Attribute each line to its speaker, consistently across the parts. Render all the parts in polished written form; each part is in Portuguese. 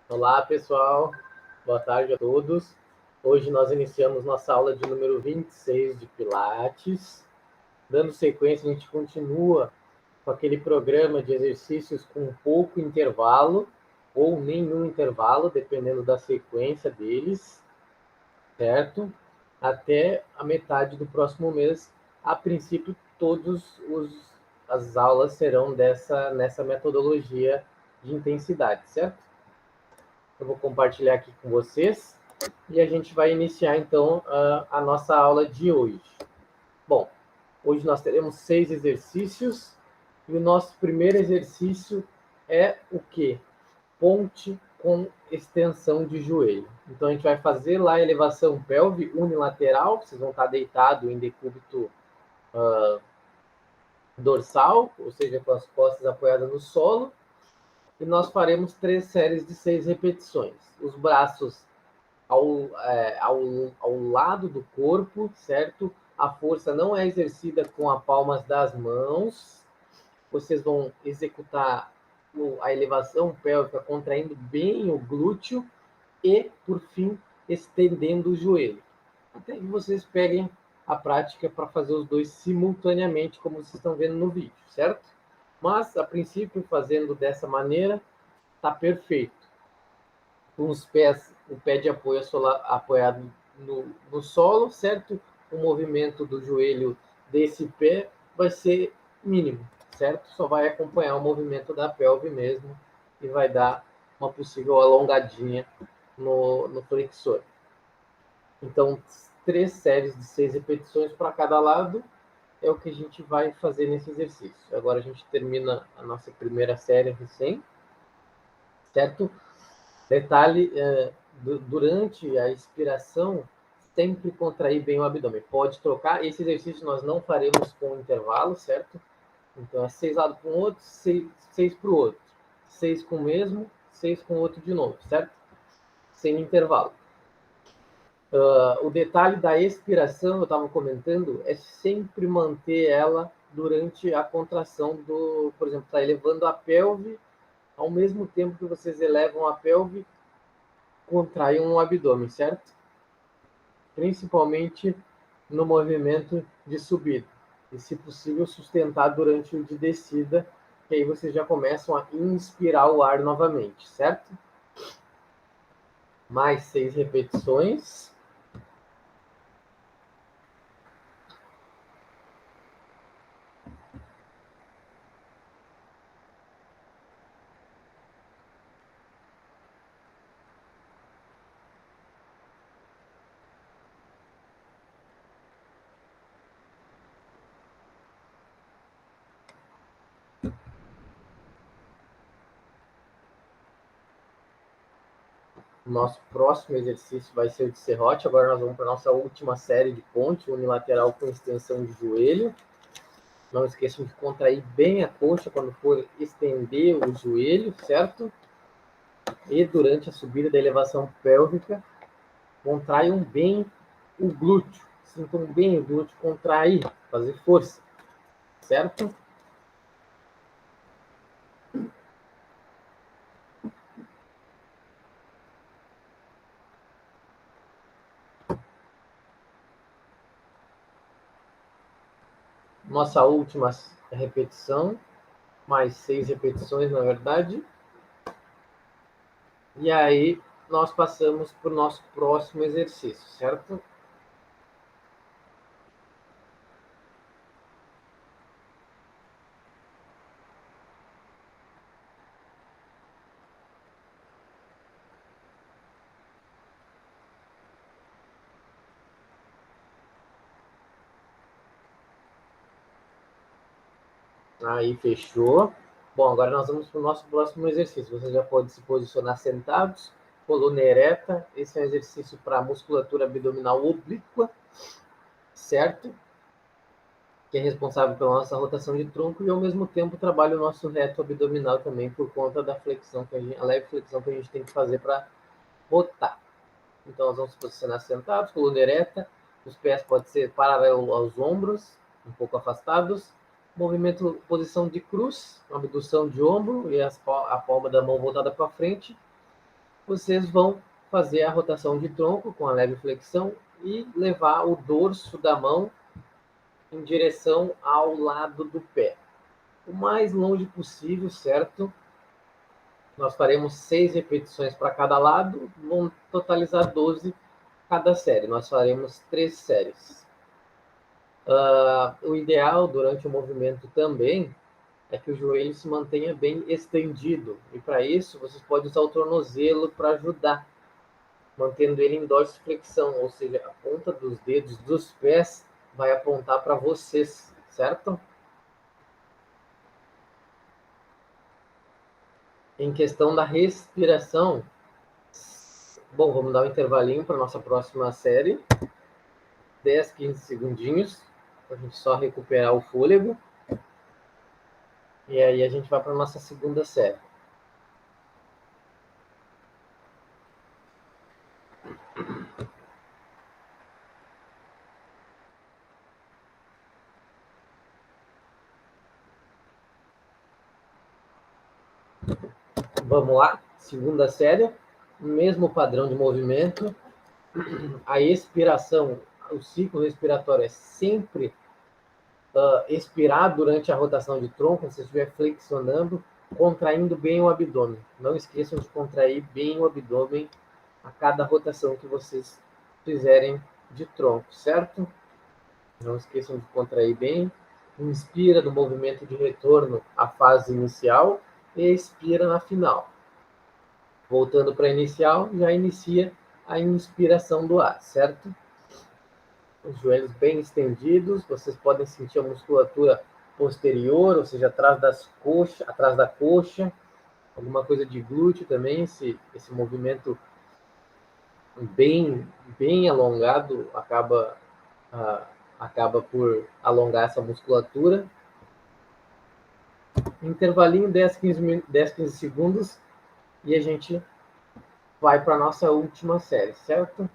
Speaker 1: Olá, pessoal. Boa tarde a todos. Hoje nós iniciamos nossa aula de número 26 de Pilates. Dando sequência, a gente continua com aquele programa de exercícios com pouco intervalo ou nenhum intervalo, dependendo da sequência deles, certo? Até a metade do próximo mês. A princípio, as aulas serão nessa metodologia de intensidade, certo? Eu vou compartilhar aqui com vocês e a gente vai iniciar então a nossa aula de hoje. Bom, hoje nós teremos 6 exercícios e o nosso primeiro exercício é o quê? Ponte com extensão de joelho. Então a gente vai fazer lá a elevação pelve unilateral, vocês vão estar deitados em decúbito dorsal, ou seja, com as costas apoiadas no solo, e nós faremos 3 séries de 6 repetições. Os braços ao lado do corpo, certo? A força não é exercida com as palmas das mãos. Vocês vão executar a elevação pélvica contraindo bem o glúteo e, por fim, estendendo o joelho. Até que vocês peguem a prática para fazer os dois simultaneamente, como vocês estão vendo no vídeo, certo? Mas, a princípio, fazendo dessa maneira, está perfeito. Com os pés, o pé de apoio apoiado no solo, certo? O movimento do joelho desse pé vai ser mínimo, certo? Só vai acompanhar o movimento da pelve mesmo e vai dar uma possível alongadinha no flexor. Então, 3 séries de 6 repetições para cada lado é o que a gente vai fazer nesse exercício. Agora a gente termina a nossa primeira série recém, certo? Detalhe, durante a expiração, sempre contrair bem o abdômen. Pode trocar. Esse exercício nós não faremos com intervalo, certo? Então, é 6 lados para um outro, 6 para o outro. 6 com o mesmo, 6 com o outro de novo, certo? Sem intervalo. O detalhe da expiração, eu estava comentando, é sempre manter ela durante a contração por exemplo, está elevando a pelve, ao mesmo tempo que vocês elevam a pelve, contraem o abdômen, certo? Principalmente no movimento de subida. E, se possível, sustentar durante o de descida, que aí vocês já começam a inspirar o ar novamente, certo? Mais 6 repetições. Nosso próximo exercício vai ser o de serrote. Agora nós vamos para a nossa última série de ponte unilateral com extensão de joelho. Não esqueçam de contrair bem a coxa quando for estender o joelho, certo? E durante a subida da elevação pélvica, contraiam bem o glúteo. Sintam bem o glúteo contrair, fazer força, certo? Nossa última repetição, mais 6 repetições, na verdade. E aí, nós passamos para o nosso próximo exercício, certo? Aí, fechou. Bom, agora nós vamos para o nosso próximo exercício. Você já pode se posicionar sentados, coluna ereta. Esse é um exercício para a musculatura abdominal oblíqua, certo? Que é responsável pela nossa rotação de tronco e, ao mesmo tempo, trabalha o nosso reto abdominal também por conta da flexão, a leve flexão que a gente tem que fazer para rotar. Então, nós vamos se posicionar sentados, coluna ereta, os pés podem ser paralelos aos ombros, um pouco afastados. Movimento, posição de cruz, abdução de ombro e a palma da mão voltada para frente. vocês vão fazer a rotação de tronco com a leve flexão e levar o dorso da mão em direção ao lado do pé, o mais longe possível, certo? Nós faremos 6 repetições para cada lado, vão totalizar 12 cada série. Nós faremos 3 séries. O ideal durante o movimento também é que o joelho se mantenha bem estendido. E para isso, vocês podem usar o tornozelo para ajudar, mantendo ele em dorsiflexão, ou seja, a ponta dos dedos dos pés vai apontar para vocês, certo? Em questão da respiração, bom, vamos dar um intervalinho para a nossa próxima série. 10, 15 segundinhos, para a gente só recuperar o fôlego. E aí a gente vai para a nossa segunda série. Vamos lá, segunda série, mesmo padrão de movimento. A expiração, o ciclo respiratório é sempre expirar durante a rotação de tronco, se você estiver flexionando, contraindo bem o abdômen. Não esqueçam de contrair bem o abdômen a cada rotação que vocês fizerem de tronco, certo? Não esqueçam de contrair bem. Inspira no movimento de retorno à fase inicial e expira na final. Voltando para a inicial, já inicia a inspiração do ar, certo? Os joelhos bem estendidos, vocês podem sentir a musculatura posterior, ou seja, atrás da coxa, alguma coisa de glúteo também, esse movimento bem alongado acaba por alongar essa musculatura. Intervalinho 10, 15 segundos e a gente vai para a nossa última série, certo?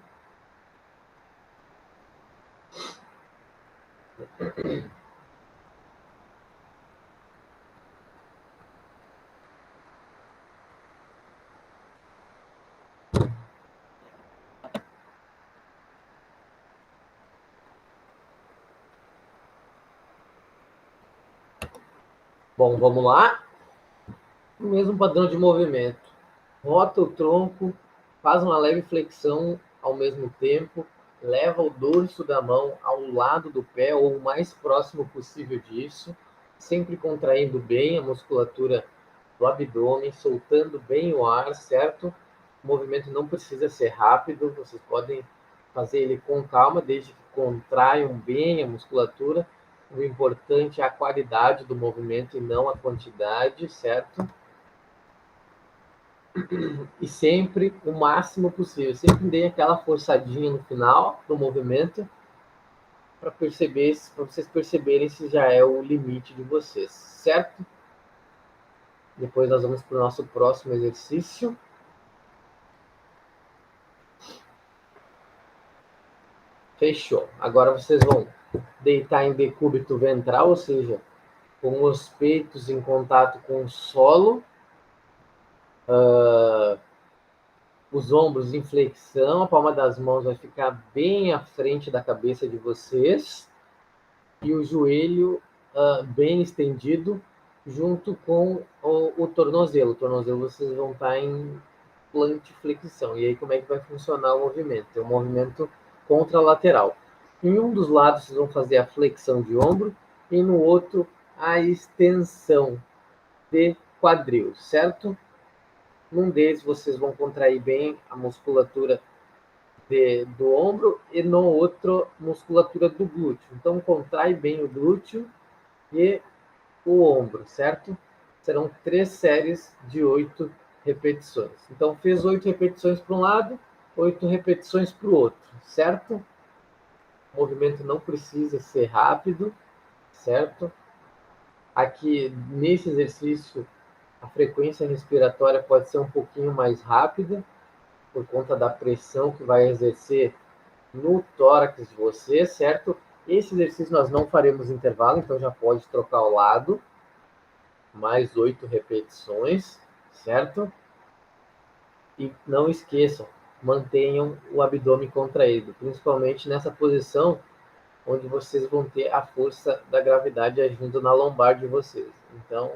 Speaker 1: Bom, vamos lá. O mesmo padrão de movimento. Rota o tronco, faz uma leve flexão ao mesmo tempo, leva o dorso da mão ao lado do pé ou o mais próximo possível disso, sempre contraindo bem a musculatura do abdômen, soltando bem o ar, certo? O movimento não precisa ser rápido, vocês podem fazer ele com calma, desde que contraiam bem a musculatura. O importante é a qualidade do movimento e não a quantidade, certo? E sempre o máximo possível. Sempre dê aquela forçadinha no final do movimento para vocês perceberem se já é o limite de vocês, certo? Depois nós vamos para o nosso próximo exercício. Fechou. Agora vocês vão deitar em decúbito ventral, ou seja, com os peitos em contato com o solo, os ombros em flexão, a palma das mãos vai ficar bem à frente da cabeça de vocês e o joelho bem estendido junto com o tornozelo. O tornozelo vocês vão estar em plantiflexão. E aí como é que vai funcionar o movimento? É um movimento contralateral. Em um dos lados vocês vão fazer a flexão de ombro e no outro a extensão de quadril, certo? Num deles vocês vão contrair bem a musculatura do ombro e no outro musculatura do glúteo. Então contrai bem o glúteo e o ombro, certo? Serão 3 séries de 8 repetições. Então fez 8 repetições para um lado, 8 repetições para o outro, certo? O movimento não precisa ser rápido, certo? Aqui nesse exercício a frequência respiratória pode ser um pouquinho mais rápida, por conta da pressão que vai exercer no tórax de você, certo? Esse exercício nós não faremos intervalo, então já pode trocar o lado. Mais 8 repetições, certo? E não esqueçam, mantenham o abdômen contraído, principalmente nessa posição onde vocês vão ter a força da gravidade agindo na lombar de vocês. Então,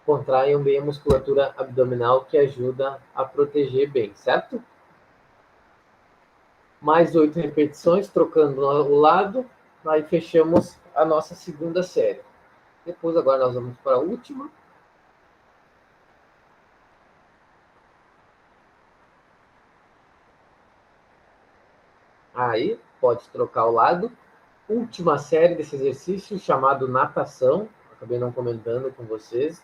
Speaker 1: contraiam bem a musculatura abdominal, que ajuda a proteger bem, certo? Mais 8 repetições, trocando o lado, aí fechamos a nossa segunda série. Depois, agora nós vamos para a última. Aí, pode trocar o lado. Última série desse exercício, chamado natação. Acabei não comentando com vocês.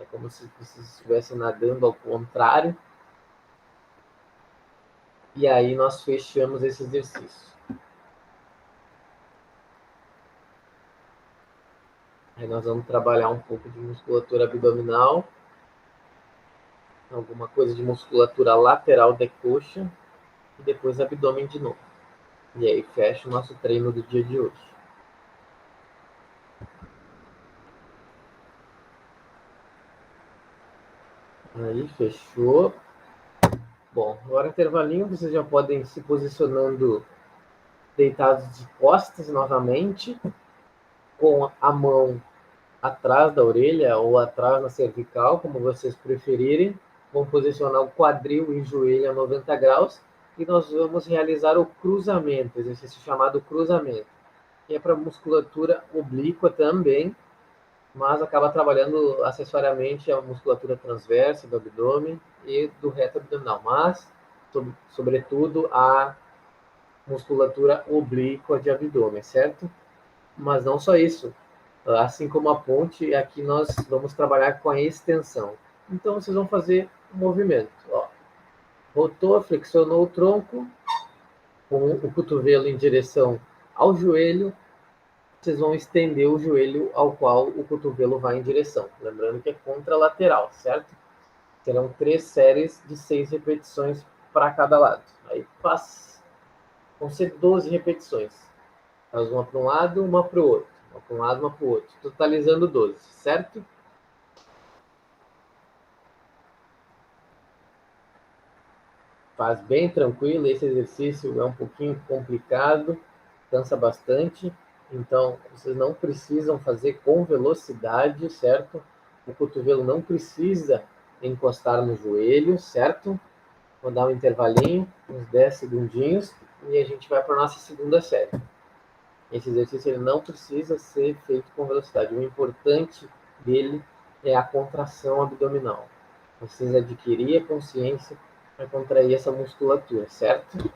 Speaker 1: É como se vocês estivessem nadando ao contrário. E aí nós fechamos esse exercício. Aí nós vamos trabalhar um pouco de musculatura abdominal, alguma coisa de musculatura lateral da coxa e depois abdômen de novo. E aí fecha o nosso treino do dia de hoje. Aí fechou. Bom, agora intervalinho, vocês já podem se posicionando deitados de costas novamente, com a mão atrás da orelha ou atrás na cervical, como vocês preferirem. Vamos posicionar o quadril e o joelho a 90 graus e nós vamos realizar o cruzamento, exercício chamado cruzamento, que é para musculatura oblíqua também, mas acaba trabalhando acessoriamente a musculatura transversa do abdômen e do reto abdominal, mas, sobretudo, a musculatura oblíqua de abdômen, certo? Mas não só isso. Assim como a ponte, aqui nós vamos trabalhar com a extensão. Então, vocês vão fazer um movimento. Ó. Rotou, flexionou o tronco, com o cotovelo em direção ao joelho, vocês vão estender o joelho ao qual o cotovelo vai em direção. Lembrando que é contralateral, certo? Serão 3 séries de 6 repetições para cada lado. Aí faz. Vão ser 12 repetições. Faz uma para um lado, uma para o outro. Uma para um lado, uma para o outro. Totalizando 12, certo? Faz bem tranquilo. Esse exercício é um pouquinho complicado, cansa bastante. Então, vocês não precisam fazer com velocidade, certo? O cotovelo não precisa encostar no joelho, certo? Vou dar um intervalinho, uns 10 segundinhos, e a gente vai para a nossa segunda série. Esse exercício ele não precisa ser feito com velocidade. O importante dele é a contração abdominal. Vocês adquirir a consciência para contrair essa musculatura, certo?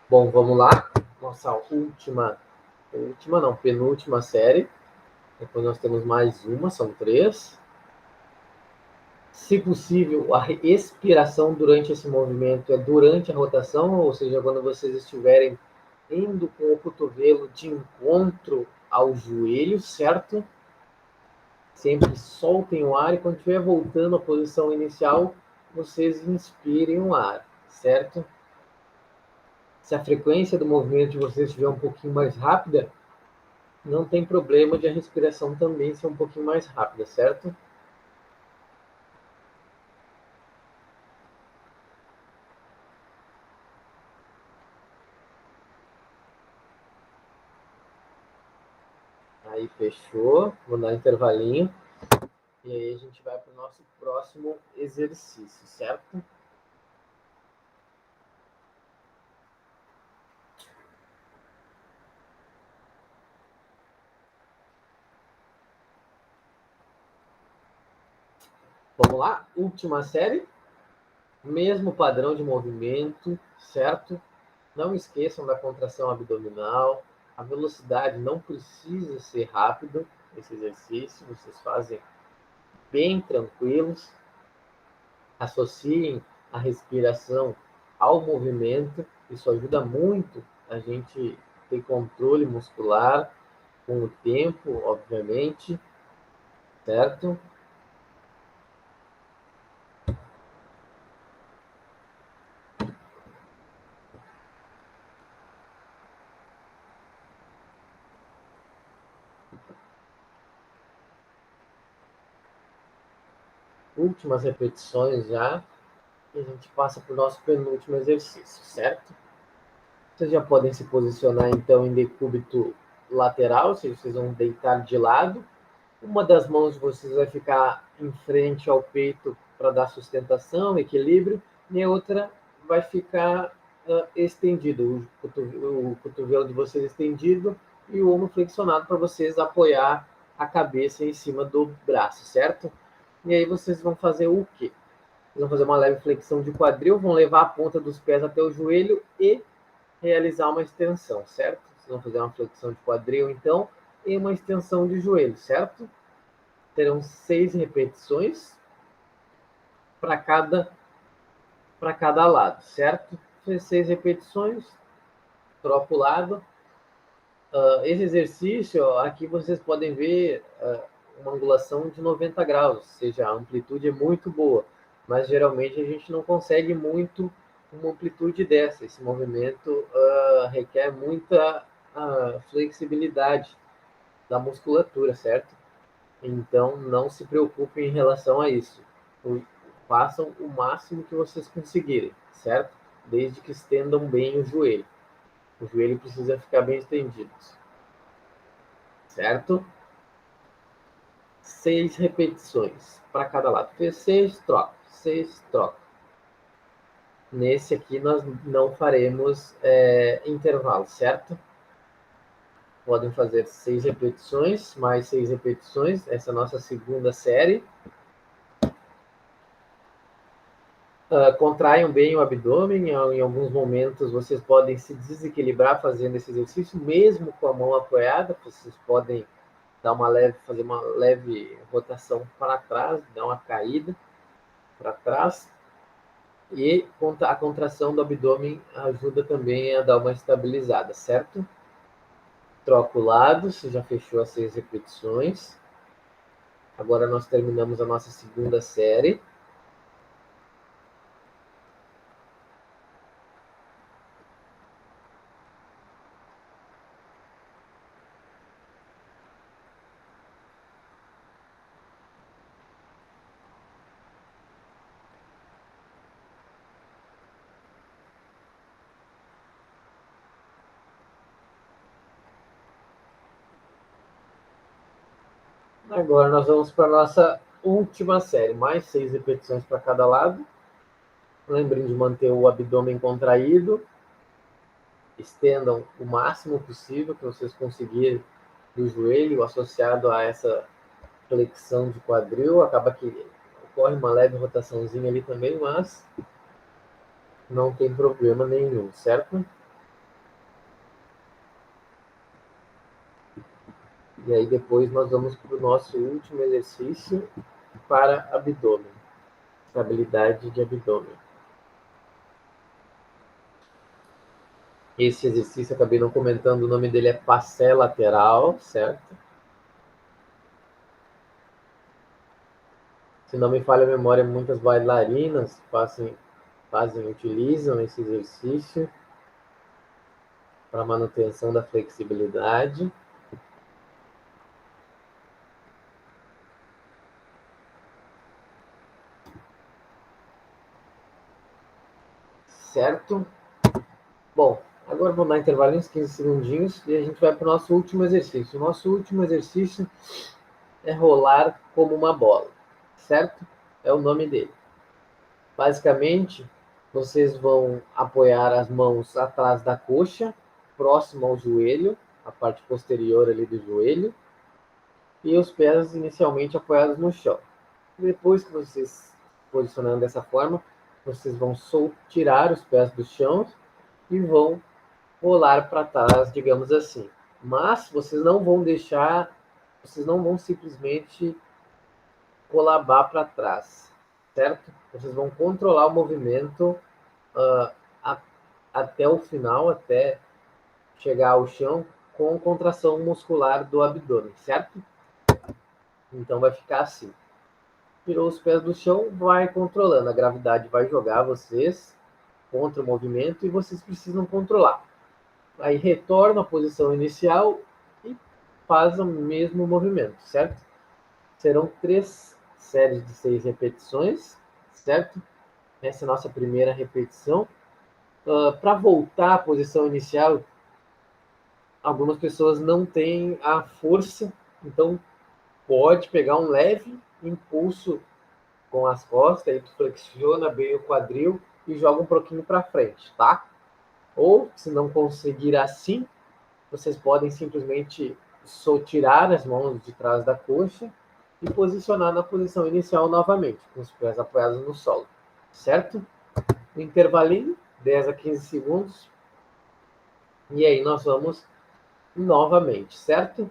Speaker 1: Bom, vamos lá. Nossa penúltima série. Depois nós temos mais uma, são 3. Se possível, a expiração durante esse movimento é durante a rotação, ou seja, quando vocês estiverem indo com o cotovelo de encontro ao joelho, certo? Sempre soltem o ar e quando estiver voltando à posição inicial, vocês inspirem o ar, certo? Se a frequência do movimento de vocês estiver um pouquinho mais rápida, não tem problema de a respiração também ser um pouquinho mais rápida, certo? Aí fechou, vou dar um intervalinho. E aí a gente vai para o nosso próximo exercício, certo? Vamos lá, última série. Mesmo padrão de movimento, certo? Não esqueçam da contração abdominal. A velocidade não precisa ser rápida. Esse exercício vocês fazem bem tranquilos. Associem a respiração ao movimento. Isso ajuda muito a gente ter controle muscular com o tempo, obviamente, certo? Últimas repetições já, e a gente passa para o nosso penúltimo exercício, certo? Vocês já podem se posicionar, então, em decúbito lateral, ou seja, vocês vão deitar de lado. Uma das mãos de vocês vai ficar em frente ao peito para dar sustentação, equilíbrio, e a outra vai ficar estendido, o cotovelo de vocês estendido e o ombro flexionado para vocês apoiar a cabeça em cima do braço, certo? E aí vocês vão fazer o quê? Vocês vão fazer uma leve flexão de quadril, vão levar a ponta dos pés até o joelho e realizar uma extensão, certo? Vocês vão fazer uma flexão de quadril, então, e uma extensão de joelho, certo? Terão 6 repetições para cada lado, certo? 6 repetições, troca o lado. Esse exercício, aqui vocês podem ver uma angulação de 90 graus, ou seja, a amplitude é muito boa, mas geralmente a gente não consegue muito uma amplitude dessa. Esse movimento requer muita flexibilidade da musculatura, certo? Então, não se preocupem em relação a isso. Façam o máximo que vocês conseguirem, certo? Desde que estendam bem o joelho. O joelho precisa ficar bem estendido, certo? 6 repetições para cada lado. Fez 6, troca. 6, troca. Nesse aqui nós não faremos intervalo, certo? Podem fazer 6 repetições, mais 6 repetições. Essa é a nossa segunda série. Contraiam bem o abdômen. Em alguns momentos vocês podem se desequilibrar fazendo esse exercício, mesmo com a mão apoiada. Vocês podem fazer uma leve rotação para trás, dar uma caída para trás. E a contração do abdômen ajuda também a dar uma estabilizada, certo? Troca o lado, você já fechou as 6 repetições. Agora nós terminamos a nossa segunda série. Agora nós vamos para a nossa última série, mais 6 repetições para cada lado. Lembrem de manter o abdômen contraído. Estendam o máximo possível que vocês conseguirem do joelho, associado a essa flexão de quadril. Acaba que ocorre uma leve rotaçãozinha ali também, mas não tem problema nenhum, certo? E aí depois nós vamos para o nosso último exercício para abdômen, estabilidade de abdômen. Esse exercício, acabei não comentando, o nome dele é passé lateral, certo? Se não me falha a memória, muitas bailarinas utilizam esse exercício para manutenção da flexibilidade. Certo? Bom, agora vamos dar intervalo uns 15 segundinhos e a gente vai para o nosso último exercício. O nosso último exercício é rolar como uma bola, certo? É o nome dele. Basicamente, vocês vão apoiar as mãos atrás da coxa, próximo ao joelho, a parte posterior ali do joelho, e os pés inicialmente apoiados no chão. Depois que vocês se posicionando dessa forma, vocês vão tirar os pés do chão e vão rolar para trás, digamos assim. Mas vocês não vão simplesmente colabar para trás, certo? Vocês vão controlar o movimento até o final, até chegar ao chão, com contração muscular do abdômen, certo? Então vai ficar assim. Tirou os pés do chão, vai controlando. A gravidade vai jogar vocês contra o movimento e vocês precisam controlar. Aí retorna à posição inicial e faz o mesmo movimento, certo? Serão 3 séries de 6 repetições, certo? Essa é a nossa primeira repetição. Para voltar à posição inicial, algumas pessoas não têm a força, então pode pegar um leve impulso com as costas, aí tu flexiona bem o quadril e joga um pouquinho para frente, tá? Ou, se não conseguir assim, vocês podem simplesmente só tirar as mãos de trás da coxa e posicionar na posição inicial novamente, com os pés apoiados no solo, certo? Um intervalinho, 10 a 15 segundos, e aí nós vamos novamente, certo?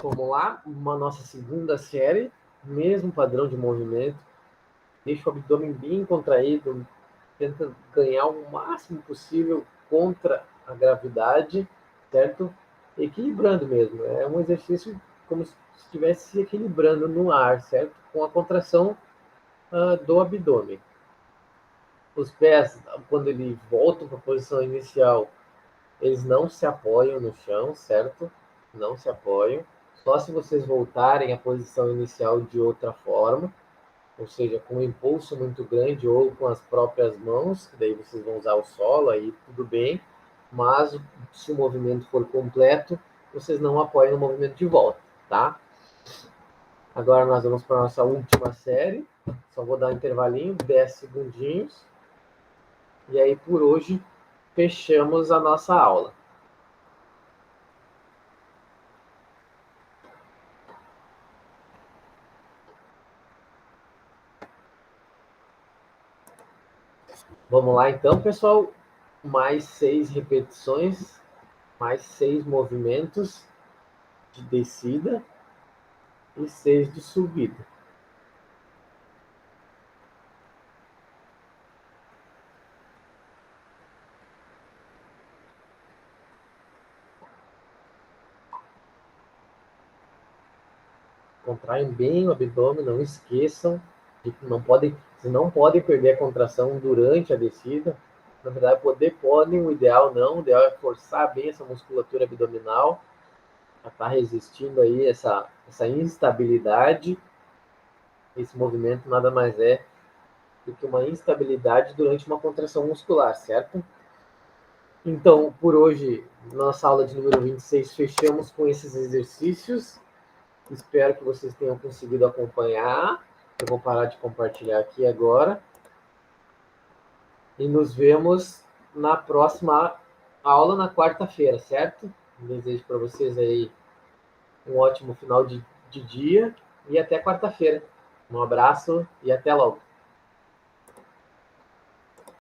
Speaker 1: Vamos lá, uma nossa segunda série, mesmo padrão de movimento, deixa o abdômen bem contraído, tenta ganhar o máximo possível contra a gravidade, certo? Equilibrando mesmo, é um exercício como se estivesse se equilibrando no ar, certo? Com a contração do abdômen. Os pés, quando eles voltam para a posição inicial, eles não se apoiam no chão, certo? Não se apoiam. Só se vocês voltarem à posição inicial de outra forma, ou seja, com um impulso muito grande ou com as próprias mãos, que daí vocês vão usar o solo, aí tudo bem. Mas se o movimento for completo, vocês não apoiam no movimento de volta, tá? Agora nós vamos para a nossa última série. Só vou dar um intervalinho, 10 segundinhos. E aí, por hoje, fechamos a nossa aula. Vamos lá então, pessoal. Mais 6 repetições, mais 6 movimentos de descida e 6 de subida. Contraem bem o abdômen, não esqueçam de que vocês não podem perder a contração durante a descida. Na verdade, podem, o ideal não, o ideal é forçar bem essa musculatura abdominal para estar resistindo aí essa instabilidade. Esse movimento nada mais é do que uma instabilidade durante uma contração muscular, certo? Então, por hoje, nossa aula de número 26, fechamos com esses exercícios. Espero que vocês tenham conseguido acompanhar. Eu vou parar de compartilhar aqui agora. E nos vemos na próxima aula, na quarta-feira, certo? Desejo para vocês aí um ótimo final de dia e até quarta-feira. Um abraço e até logo.